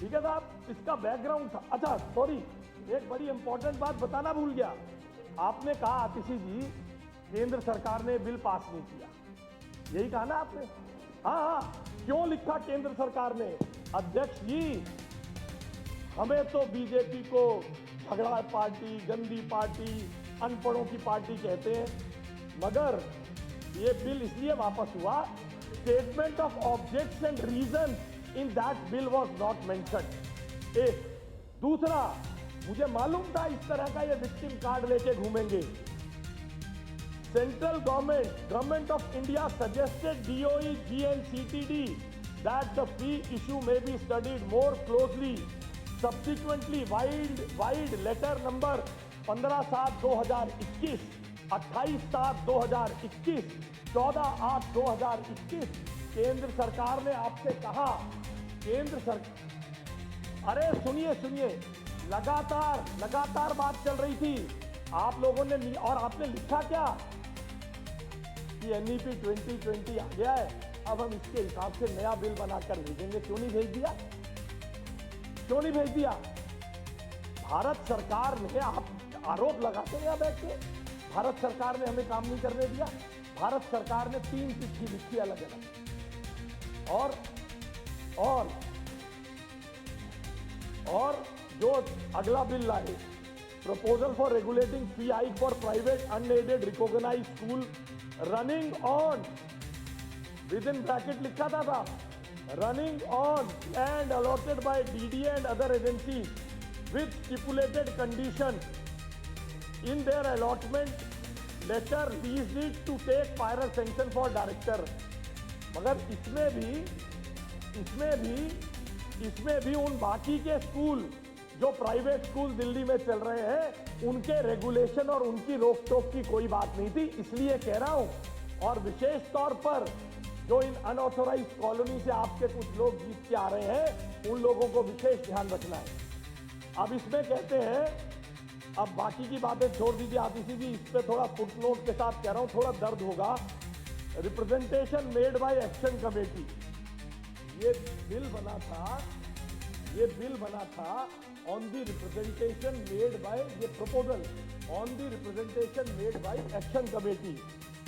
ठीक है साहब, इसका बैकग्राउंड था। अच्छा सॉरी, एक बड़ी इंपॉर्टेंट बात बताना भूल गया। आपने कहा आतिशी जी केंद्र सरकार ने बिल पास नहीं किया, यही कहा ना आपने? हाँ हाँ, क्यों लिखा केंद्र सरकार ने? अध्यक्ष जी, हमें तो बीजेपी को झगड़ा पार्टी, गंदी पार्टी, अनपढ़ों की पार्टी कहते हैं, मगर ये बिल इसलिए वापस हुआ, statement of objects and reason in that bill was not mentioned. एक दूसरा, मुझे मालूम था इस तरह का ये विक्टिम कार्ड लेके घूमेंगे। Central government of India suggested DOE, GNCTD that the fee issue may be studied more closely. Subsequently, wide letter number 15/7/2021, 28/7/2021, 14/8/2021, केंद्र सरकार ने आपसे कहा, अरे सुनिए, लगातार बात चल रही थी, आप लोगों ने, और आपने लिखा क्या कि NEP 2020 आ गया है, अब हम इसके हिसाब से नया बिल बनाकर भेजेंगे। क्यों नहीं भेज दिया? भारत सरकार ने, आप आरोप लगाते हैं बैठ के, भारत सरकार ने हमें काम नहीं करने दिया। भारत सरकार ने 3 चिट्ठी लिखी अलग अलग, और जो अगला बिल लाए, proposal for regulating fee hike for private unaided recognised school running on, with in bracket लिखा था running on and allotted by DDA and other agencies with stipulated condition in their allotment letter lease to take final sanction for director. मगर इसमें भी उन बाकी के school, जो private school Delhi में चल रहे हैं, उनके रेगुलेशन और उनकी रोक टोक की कोई बात नहीं थी। इसलिए कह रहा हूं, और विशेष तौर पर जो इन अनऑथोराइज्ड कॉलोनी से आपके कुछ लोग जीत के आ रहे हैं, उन लोगों को विशेष ध्यान रखना है। अब इसमें कहते हैं, अब बाकी की बातें छोड़ दीजिए आतिशी जी, इस पर थोड़ा फुटनोट के साथ कह रहा हूं, थोड़ा दर्द होगा। Representation made by action committee, ये बिल बना था on the representation made by, ये proposal on the representation made by action committee.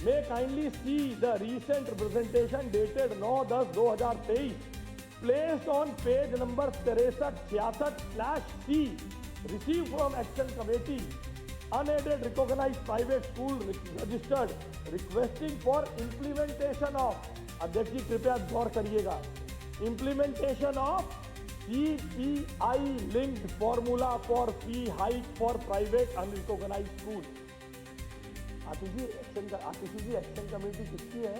May kindly see the recent representation dated 9/10/2023 placed on page number 6366/C received from Action Committee, unaided recognized private school registered, requesting for implementation of, अध्यक्ष जी कृपया गौर करिएगा, implementation of CPI linked formula for fee hike for private unrecognized school। Atishi ji action committee किसकी है?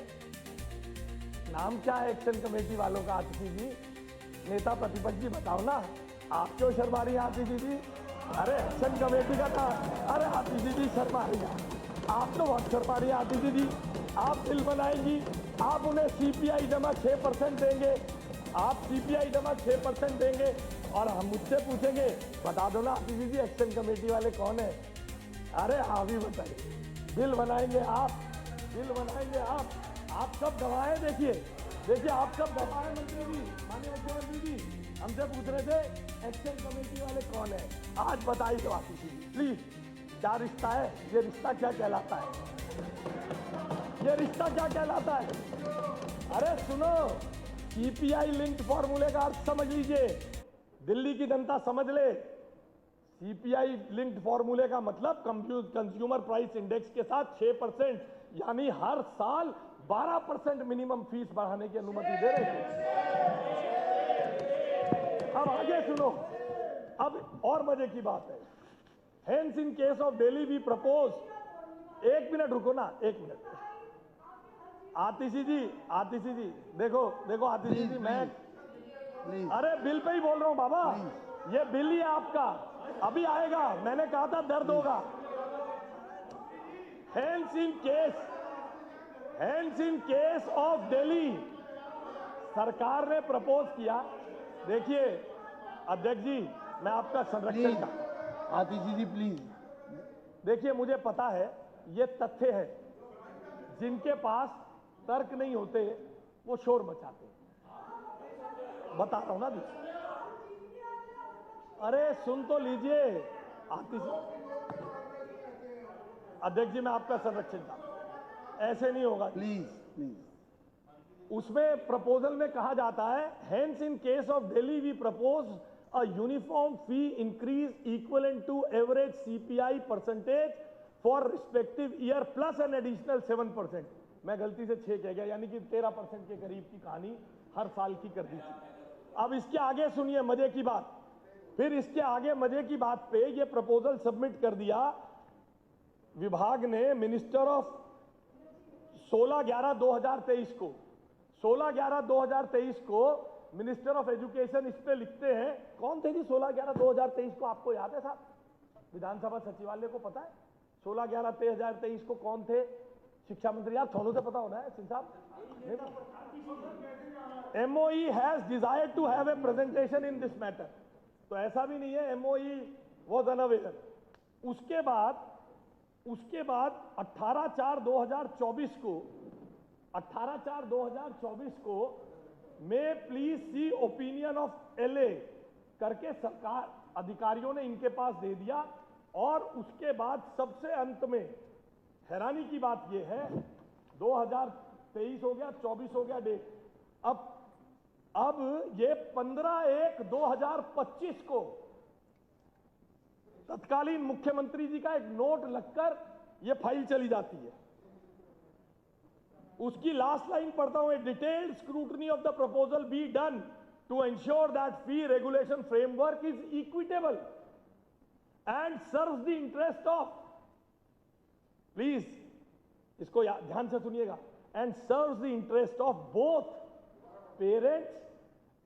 नाम क्या है action committee वालों का? आतिशी जी, नेता प्रतिपक्ष जी बताओ ना, आप क्यों शर्मा रही हैं आतिशी जी? अरे एक्शन कमेटी का था। अरे आतिशी जी शर्मा रही हैं, आप तो बहुत शर्मा रही हैं आतिशी जी। आप बिल बनाएंगी, आप उन्हें CPI जमा 6% देंगे, आप CPI जमा 6% देंगे, और हम मुझसे पूछेंगे बता दो ना आतिशी जी एक्शन कमेटी वाले कौन है? अरे हाँ भी बताइए, बिल बनाएंगे आप सब गवाह। देखिए आप सब गवाह हैं। मंत्री जी, माननीय मुख्यमंत्री जी हमसे पूछ रहे थे एक्शन कमेटी वाले कौन है, आज बताइए तो आतिशी जी प्लीज, क्या रिश्ता है? ये रिश्ता क्या कहलाता है? अरे सुनो, CPI लिंक्ड फॉर्मूले का अर्थ समझ लीजिए, दिल्ली की जनता समझ ले। CPI लिंक्ड फॉर्मूले का मतलब कंज्यूमर प्राइस इंडेक्स के साथ 6%, यानी हर साल 12% मिनिमम फीस बढ़ाने की अनुमति दे रहे थे। अब आगे सुनो, अब और मजे की बात है। Hence in case of Delhi we propose, 1 minute रुको ना, 1 मिनट। आतिशी जी देखो आतिशी जी, मैं अरे बिल पे ही बोल रहा हूं बाबा, ये बिल ही है आपका, अभी आएगा, मैंने कहा था दर्द होगा। Hence in case of Delhi, सरकार ने प्रपोज किया। देखिए अध्यक्ष जी, मैं आपका संरक्षण का, आतिशी जी प्लीज, देखिए मुझे पता है ये तथ्य है, जिनके पास तर्क नहीं होते वो शोर मचाते हैं, बता रहा हूं ना। अरे सुन तो लीजिए अध्यक्ष जी, मैं आपका संरक्षण चाहता हूं, ऐसे नहीं होगा प्लीज प्लीज। उसमें प्रपोजल में कहा जाता है, hence in case of Delhi we propose a uniform fee increase equivalent to average CPI percentage for respective year plus an additional 7%। मैं गलती से 6 कह गया, यानी कि 13% के करीब की कहानी हर साल की कर दी थी। अब इसके आगे सुनिए मजे की बात, फिर इसके आगे मजे की बात पे ये प्रपोजल सबमिट कर दिया विभाग ने मिनिस्टर ऑफ 16/11/2023 को। 16/11/2023 को मिनिस्टर ऑफ एजुकेशन इस पे लिखते हैं, कौन थे जी 16/11/2023 को? आपको याद है साहब? विधानसभा सचिवालय को पता है 16/11/2023 को कौन थे शिक्षा मंत्री? यार थोनों से पता होना है सिंह साहब। MOE has desired to have a presentation in this matter. तो ऐसा भी नहीं है MOE वॉज अनअवेयर। उसके बाद 18/4/2024 को 18/4/2024 को may please see opinion of LA करके सरकार अधिकारियों ने इनके पास दे दिया। और उसके बाद सबसे अंत में हैरानी की बात यह है, 2023 हो गया, 24 हो गया डेट। अब ये 15/1/2025 को तत्कालीन मुख्यमंत्री जी का एक नोट लगकर ये फाइल चली जाती है। उसकी लास्ट लाइन पढ़ता हूं, detailed scrutiny of the proposal be done to ensure that fee regulation framework is equitable and serves the interest of, please इसको ध्यान से सुनिएगा, and serves the interest of both parents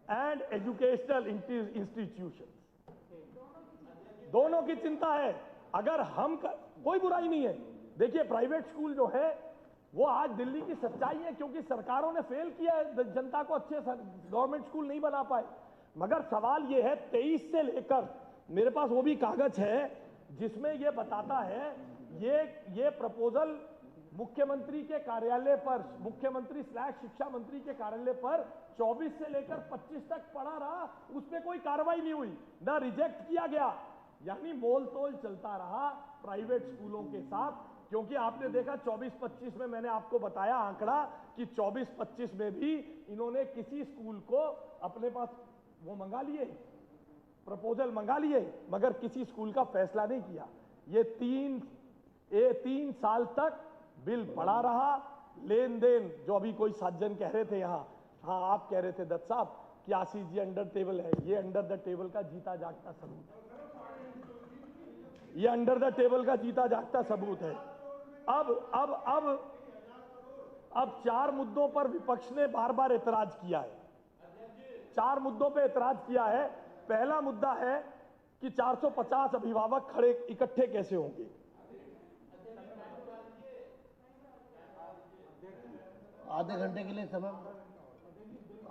and educational institution. दोनों की चिंता है। अगर हम कोई बुराई नहीं है, देखिए प्राइवेट स्कूल जो है वो आज दिल्ली की सच्चाई है, क्योंकि सरकारों ने फेल किया है, जनता को अच्छे गवर्नमेंट स्कूल नहीं बना पाए। मगर सवाल ये है 23 से लेकर, मेरे पास वो भी कागज है जिसमें ये बताता है, ये प्रपोजल मुख्यमंत्री के कार्यालय पर, मुख्यमंत्री / शिक्षा मंत्री के कार्यालय पर 24 से लेकर 25 तक पड़ा रहा, उस पर कोई कार्रवाई नहीं हुई, ना रिजेक्ट किया गया। यानी मोल तोल चलता रहा प्राइवेट स्कूलों के साथ। क्योंकि आपने देखा 24-25 में मैंने आपको बताया आंकड़ा कि 24-25 में भी इन्होंने किसी स्कूल को अपने पास वो मंगा लिए, प्रपोजल मंगा लिए, मगर किसी स्कूल का फैसला नहीं किया। ये 3 साल तक बिल पड़ा रहा। लेन देन जो अभी कोई सज्जन कह रहे थे यहाँ, हाँ आप कह रहे थे दत्त साहब कि आशीष जी अंडर टेबल है, ये अंडर द टेबल का जीता जागता सबूत है। ये अंडर द टेबल का जीता जागता सबूत है। अब 4 मुद्दों पर विपक्ष ने बार बार एतराज किया है। 4 मुद्दों पर एतराज किया है। पहला मुद्दा है कि 450 अभिभावक खड़े इकट्ठे कैसे होंगे। आधे घंटे के लिए समय,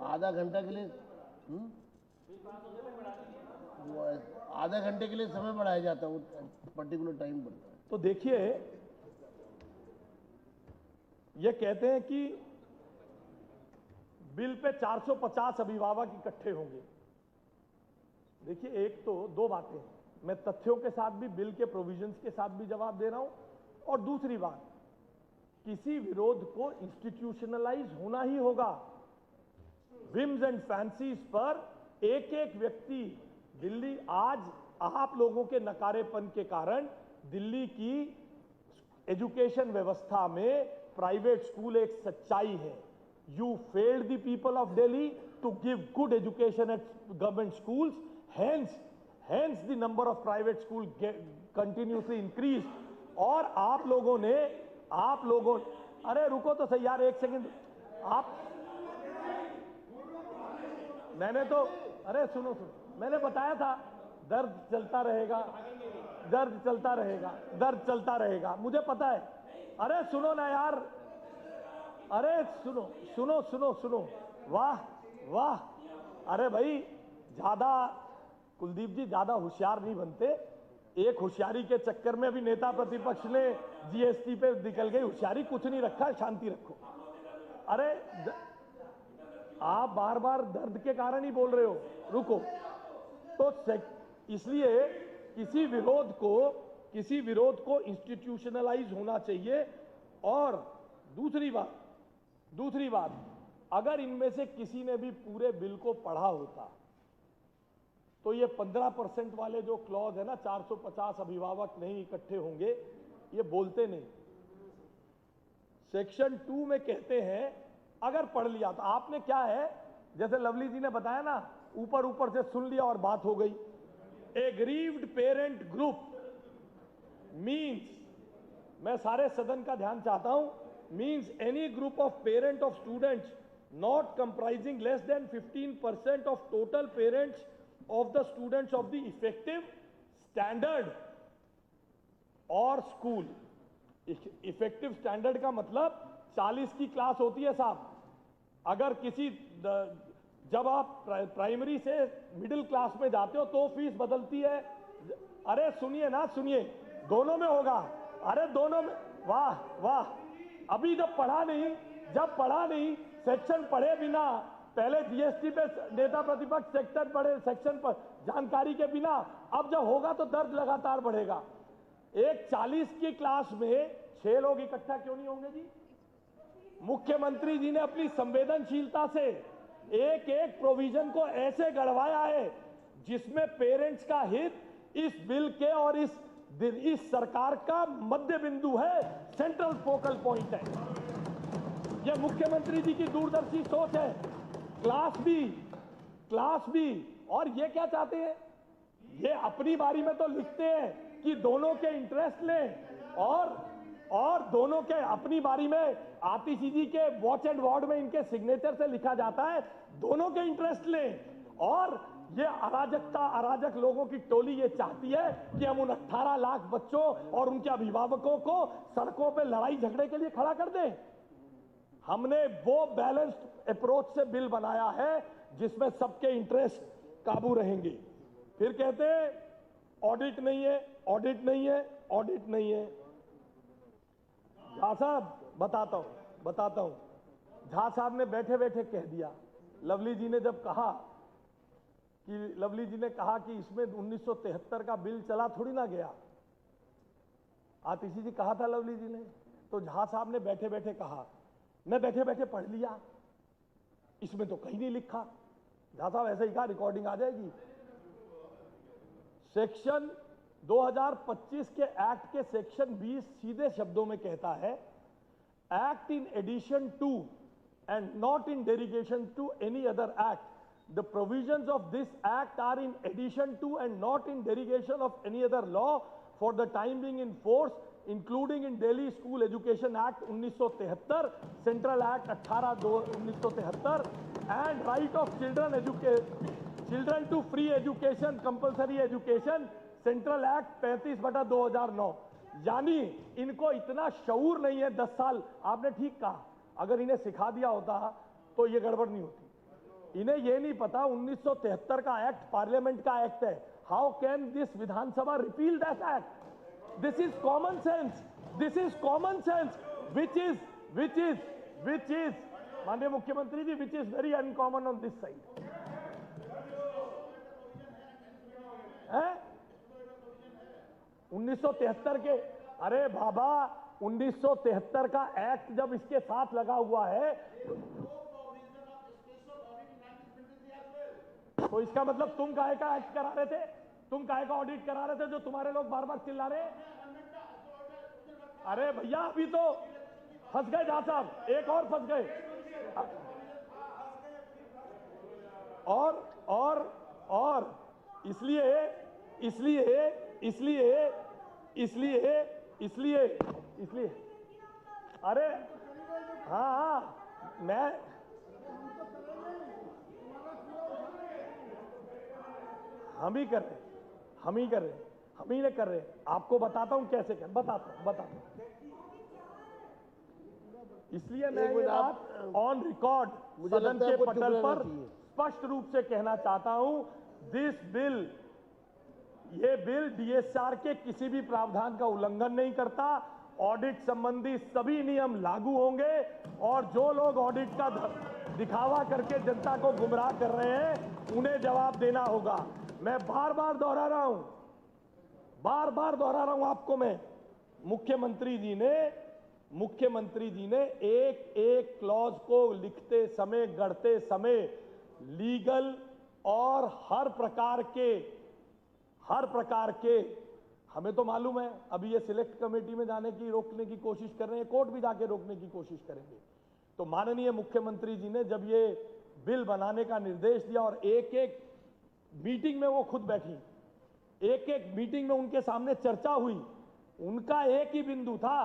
आधा घंटा के लिए आधा घंटे के लिए समय बढ़ाया जाता है, वो पर्टिकुलर टाइम बढ़ता है। तो देखिए ये कहते हैं कि बिल पे 450 अभिभावक इकट्ठे होंगे। देखिए एक तो 2 बातें, मैं तथ्यों के साथ भी, बिल के प्रोविजंस के साथ भी जवाब दे रहा हूं, और दूसरी बात, किसी विरोध को इंस्टीट्यूशनलाइज होना ही होगा। विम्स एंड फैंसीज पर एक एक व्यक्ति, दिल्ली आज आप लोगों के नकारेपन के कारण दिल्ली की एजुकेशन व्यवस्था में प्राइवेट स्कूल एक सच्चाई है। You failed the people of Delhi to give good education at government schools, hence the number of private school continuously increase. और आप लोगों, अरे रुको तो सही यार, 1 सेकंड। मैंने तो, अरे सुनो, मैंने बताया था दर्द चलता रहेगा, मुझे पता है। अरे सुनो ना यार, अरे सुनो, वाह, अरे भाई ज्यादा, कुलदीप जी ज्यादा होशियार नहीं बनते। एक होशियारी के चक्कर में भी नेता प्रतिपक्ष ने GST पे निकल गई होशियारी, कुछ नहीं रखा, शांति रखो। अरे आप बार बार दर्द के कारण ही बोल रहे हो, रुको। तो इसलिए किसी विरोध को इंस्टीट्यूशनलाइज होना चाहिए। और दूसरी बात, अगर इनमें से किसी ने भी पूरे बिल को पढ़ा होता तो ये 15% वाले जो क्लॉज है ना, 450 अभिभावक नहीं इकट्ठे होंगे, ये बोलते नहीं। सेक्शन 2 में कहते हैं अगर पढ़ लिया तो आपने क्या है, जैसे लवली जी ने बताया ना, ऊपर से सुन लिया और बात हो गई। एग्रीव्ड पेरेंट ग्रुप मीन्स, मैं सारे सदन का ध्यान चाहता हूं, means any group of parent of students not comprising less than 15% of total parents of the students of the effective standard or school। Effective standard का मतलब 40 की क्लास होती है साहब। अगर जब आप प्राइमरी से मिडिल क्लास में जाते हो तो फीस बदलती है। अरे सुनिए ना, सुनिए, दोनों में होगा। अरे दोनों में, वाह, अभी जब पढ़ा नहीं, सेक्शन पढ़े बिना, पहले जीएसटी पे नेता प्रतिपक्ष सेक्शन पर जानकारी के बिना, अब जब होगा तो दर्द लगातार बढ़ेगा। एक 40 की क्लास में 6 लोग इकट्ठा क्यों नहीं होंगे जी? मुख्यमंत्री जी ने अपनी संवेदनशीलता से एक प्रोविजन को ऐसे गढ़वाया है जिसमें पेरेंट्स का हित इस बिल के और इस सरकार का मध्य बिंदु है, सेंट्रल फोकल पॉइंट है। यह मुख्यमंत्री जी की दूरदर्शी सोच है। क्लास भी, और ये क्या चाहते हैं, ये अपनी बारी में तो लिखते हैं कि दोनों के इंटरेस्ट लें, और दोनों के अपनी बारी में आतिशी जी के वॉच एंड वार्ड में इनके सिग्नेचर से लिखा जाता है दोनों के इंटरेस्ट लें। और ये अराजक लोगों की टोली ये चाहती है कि हम उन 18 लाख बच्चों और उनके अभिभावकों को सड़कों पे लड़ाई झगड़े के लिए खड़ा कर दें। हमने वो बैलेंस्ड अप्रोच से बिल बनाया है जिसमें सबके इंटरेस्ट काबू रहेंगे। फिर कहते हैं ऑडिट नहीं है। झा साहब बताता हूं, झा साहब ने बैठे कह दिया। लवली जी ने कहा कि इसमें 1973 का बिल चला थोड़ी ना गया। आतिशी जी कहा था लवली जी ने, तो झा साहब ने बैठे कहा, मैं बैठे पढ़ लिया, इसमें तो कहीं नहीं लिखा। झा साहब ऐसे ही कहा, रिकॉर्डिंग आ जाएगी। सेक्शन 2025 के एक्ट के सेक्शन 20 सीधे शब्दों में कहता है, act in addition to and not in derogation to any other act. The provisions of this act are in addition to and not in derogation of any other law for the time being in force, including in Delhi school education act 1973, central act 18/1973 and right of children to free education, compulsory education, central act 35/2009। यानी इनको इतना शऊर नहीं है। 10 साल, आपने ठीक कहा, अगर इन्हें सिखा दिया होता तो ये गड़बड़ नहीं होती। इन्हें ये नहीं पता 1973 का एक्ट पार्लियामेंट का एक्ट है। How can this Vidhan Sabha repeal that act? This is common sense, which is, माननीय मुख्यमंत्री जी, which is very uncommon on this side। है 1973 के, अरे बाबा 1973 का एक्ट जब इसके साथ लगा हुआ है तो इसका मतलब तुम काहे का एक्ट करा रहे थे, तुम काहे का ऑडिट करा रहे थे जो तुम्हारे लोग बार बार चिल्ला रहे? अरे भैया अभी तो फंस गए झा साहब, एक और फंस गए। और इसलिए अरे हाँ, मैं हम ही नहीं कर रहे। आपको बताता हूं कैसे कर, बताता हूं। इसलिए मैं ये बात ऑन रिकॉर्ड सदन के पटल पर स्पष्ट रूप से कहना चाहता हूं, ये बिल डीएसआर के किसी भी प्रावधान का उल्लंघन नहीं करता। ऑडिट संबंधी सभी नियम लागू होंगे और जो लोग ऑडिट का दिखावा करके जनता को गुमराह कर रहे हैं उन्हें जवाब देना होगा। मैं बार बार दोहरा रहा हूं, बार बार दोहरा रहा हूं आपको मैं, मुख्यमंत्री जी ने एक एक क्लॉज को लिखते समय, गढ़ते समय लीगल और हर प्रकार के हमें तो मालूम है, अभी ये सिलेक्ट कमेटी में जाने की, रोकने की कोशिश कर रहे हैं, कोर्ट भी जाके रोकने की कोशिश करेंगे। तो माननीय मुख्यमंत्री जी ने जब ये बिल बनाने का निर्देश दिया और एक एक मीटिंग में वो खुद बैठी, एक एक मीटिंग में उनके सामने चर्चा हुई, उनका एक ही बिंदु था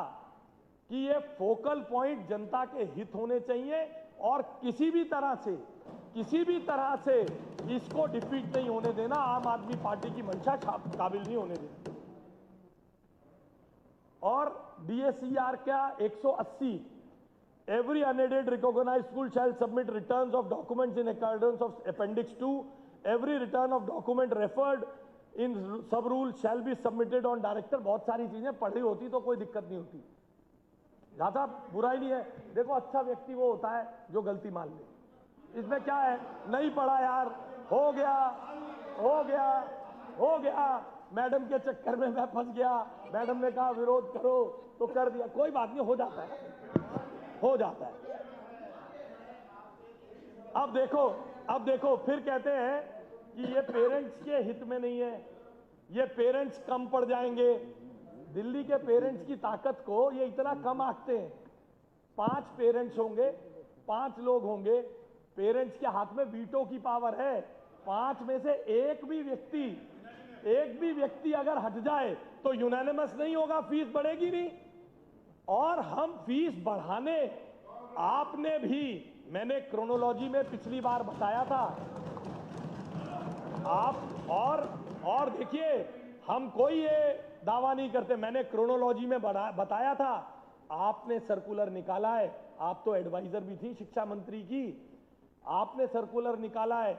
कि ये फोकल पॉइंट जनता के हित होने चाहिए और किसी भी तरह से इसको डिफीट नहीं होने देना, आम आदमी पार्टी की मंशा काबिल नहीं होने देना। और DSER क्या 180, every unaided recognized school shall submit returns of documents in accordance of Appendix 2. Every return of document referred in sub rule shall be submitted on director। बहुत सारी चीजें पढ़ी होती तो कोई दिक्कत नहीं होती, ज्यादा बुराई नहीं है। देखो अच्छा व्यक्ति वो होता है जो गलती मान ले, इसमें क्या है, नहीं पढ़ा यार, हो गया, मैडम के चक्कर में मैं फंस गया, मैडम ने कहा विरोध करो तो कर दिया, कोई बात नहीं, हो जाता है। अब देखो फिर कहते हैं कि ये पेरेंट्स के हित में नहीं है, ये पेरेंट्स कम पड़ जाएंगे। दिल्ली के पेरेंट्स की ताकत को ये इतना कम आंकते हैं। 5 पेरेंट्स होंगे, 5 लोग होंगे, पेरेंट्स के हाथ में वीटो की पावर है। 5 में से एक भी व्यक्ति अगर हट जाए तो यूनानिमस नहीं होगा, फीस बढ़ेगी नहीं। और हम फीस बढ़ाने, आपने भी, मैंने क्रोनोलॉजी में पिछली बार बताया था आप, और देखिए हम कोई ये दावा नहीं करते, मैंने क्रोनोलॉजी में बताया था, आपने सर्कुलर निकाला है, आप तो एडवाइजर भी थी शिक्षा मंत्री की, आपने सर्कुलर निकाला है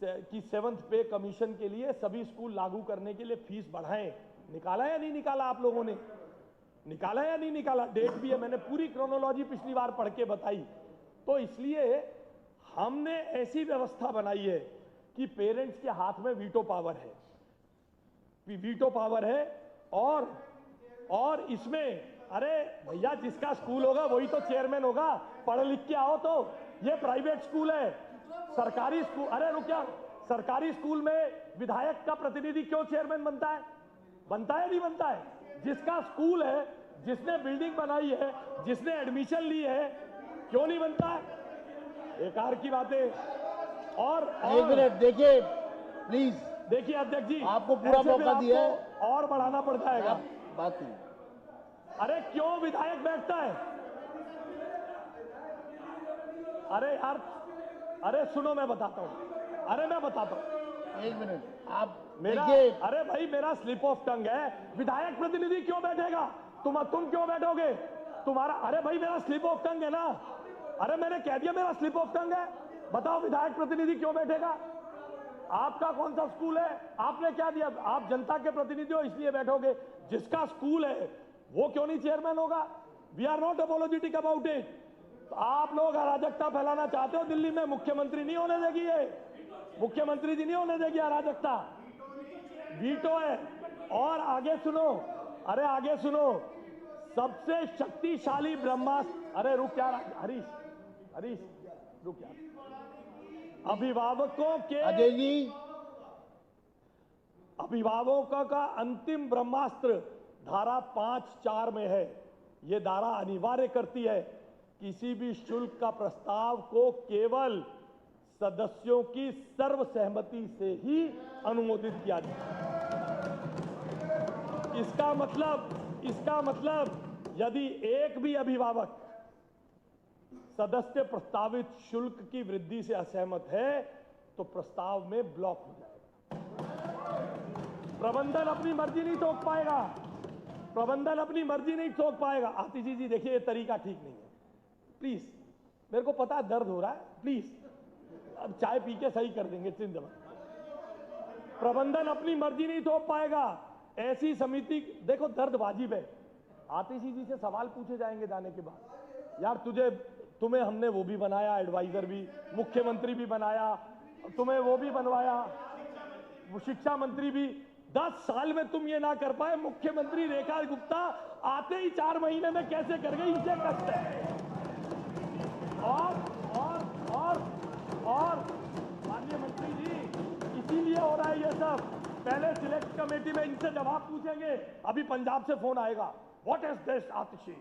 कि 7th पे कमीशन के लिए सभी स्कूल लागू करने के लिए फीस बढ़ाएं। निकाला या नहीं निकाला? आप लोगों ने निकाला या नहीं निकाला? डेट भी है, मैंने पूरी क्रोनोलॉजी पिछली बार पढ़ के बताई। तो इसलिए हमने ऐसी व्यवस्था बनाई है कि पेरेंट्स के हाथ में वीटो पावर है, और इसमें अरे भैया जिसका स्कूल होगा वही तो चेयरमैन होगा, पढ़ लिख के आओ। तो ये प्राइवेट स्कूल है, सरकारी स्कूल, अरे रुकिया, सरकारी स्कूल में विधायक का प्रतिनिधि क्यों चेयरमैन बनता है नहीं बनता है? जिसका स्कूल है, जिसने बिल्डिंग बनाई है, जिसने एडमिशन ली है, क्यों नहीं बनता है? बेकार की बातें। और एक मिनट देखिए प्लीज, देखिए अध्यक्ष जी, आपको पूरा मौका दिया है, और बढ़ाना पड़ जाएगा। आप बात नहीं। अरे क्यों विधायक बैठता है? अरे यार, अरे सुनो मैं बताता हूं, एक मिनट आप मेरा, देखिए, अरे भाई मेरा स्लिप ऑफ टंग है, विधायक प्रतिनिधि क्यों बैठेगा? तुम क्यों बैठोगे? तुम्हारा, अरे भाई मेरा स्लिप ऑफ टंग है ना, अरे मैंने कह दिया मेरा स्लिप ऑफ टंग है, बताओ विधायक प्रतिनिधि क्यों बैठेगा? आपका कौन सा स्कूल है? आपने क्या दिया? आप जनता के प्रतिनिधि हो इसलिए बैठोगे। जिसका स्कूल है वो क्यों नहीं चेयरमैन होगा? We are not apologetic about it. तो आप लोग अराजकता फैलाना चाहते हो दिल्ली में, मुख्यमंत्री नहीं होने देगी, ये मुख्यमंत्री जी नहीं होने देगी अराजकता, वीटो है। और आगे सुनो, अरे आगे सुनो, सबसे शक्तिशाली ब्रह्मास्त्र, अरे रुक यार हरीश रुक यार, अभिभावकों के, अजय जी, अभिभावकों का अंतिम ब्रह्मास्त्र धारा 5(4) में है। यह धारा अनिवार्य करती है किसी भी शुल्क का प्रस्ताव को केवल सदस्यों की सर्वसहमति से ही अनुमोदित किया जाए। इसका मतलब यदि एक भी अभिभावक सदस्य प्रस्तावित शुल्क की वृद्धि से असहमत है तो प्रस्ताव में ब्लॉक हो जाएगा। प्रबंधन अपनी मर्जी नहीं थोप पाएगा, आतिशी जी देखिए ये तरीका ठीक नहीं है, प्लीज, मेरे को पता है दर्द हो रहा है, प्लीज अब चाय पी के सही कर देंगे चिंता। प्रबंधन अपनी मर्जी नहीं थोप पाएगा, ऐसी समिति, देखो दर्द वाजिब है। आतिशी जी से सवाल पूछे जाएंगे जाने के बाद, यार तुम्हें हमने वो भी बनाया, एडवाइजर भी, मुख्यमंत्री भी बनाया, तुम्हें वो भी बनवाया, वो शिक्षा मंत्री भी 10 साल में तुम ये ना कर पाए। मुख्यमंत्री रेखा गुप्ता आते ही 4 महीने में कैसे कर गई, इसे कष्ट है। और माननीय मंत्री जी, इसीलिए हो रहा है ये सब। पहले सिलेक्ट कमेटी में इनसे जवाब पूछेंगे, अभी पंजाब से फोन आएगा, what is this Atishi,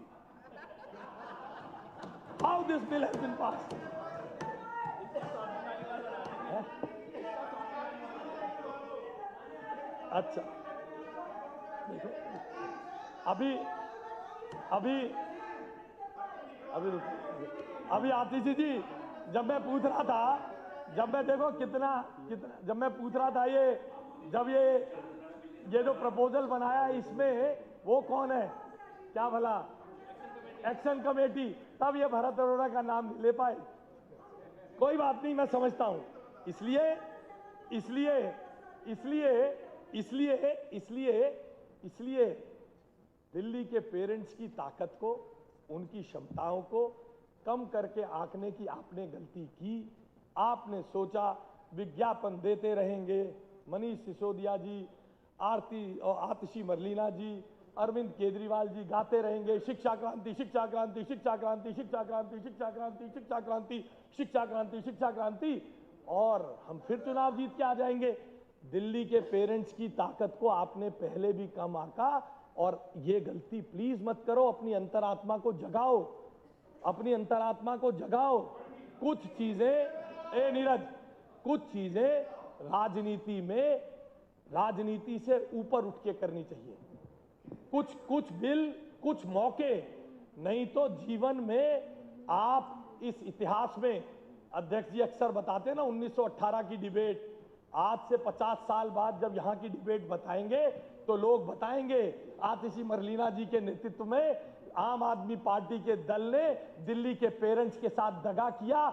how this bill has been passed. अच्छा देखो, अभी आतिशी जी, जब मैं पूछ रहा था, जब मैं देखो कितना जब मैं पूछ रहा था ये जो प्रपोजल बनाया है, इसमें वो कौन है, क्या भला एक्शन कमेटी, तब ये भरत अरोड़ा का नाम नहीं ले पाए। कोई बात नहीं, मैं समझता हूं। इसलिए दिल्ली के पेरेंट्स की ताकत को, उनकी क्षमताओं को कम करके आंकने की आपने गलती की। आपने सोचा विज्ञापन देते रहेंगे, मनीष सिसोदिया जी, आतिशी मरलीना जी, अरविंद केजरीवाल जी गाते रहेंगे शिक्षा क्रांति, शिक्षा क्रांति, शिक्षा क्रांति, शिक्षा क्रांति, शिक्षा क्रांति, शिक्षा क्रांति, शिक्षा क्रांति, शिक्षा क्रांति, और हम फिर चुनाव जीत के आ जाएंगे। दिल्ली के पेरेंट्स की ताकत को आपने पहले भी कम आंका, और ये गलती प्लीज मत करो। अपनी अंतरात्मा को जगाओ, अपनी अंतरात्मा को जगाओ। कुछ चीजें नीरज, कुछ चीजें राजनीति में, राजनीति से ऊपर उठ के करनी चाहिए। कुछ बिल, कुछ मौके, नहीं तो जीवन में आप इस इतिहास में, अध्यक्ष जी अक्सर बताते हैं ना 1918 की डिबेट, आज से 50 साल बाद जब यहां की डिबेट बताएंगे तो लोग बताएंगे आतिशी मरलीना जी के नेतृत्व में आम आदमी पार्टी के दल ने दिल्ली के पेरेंट्स के साथ दगा किया।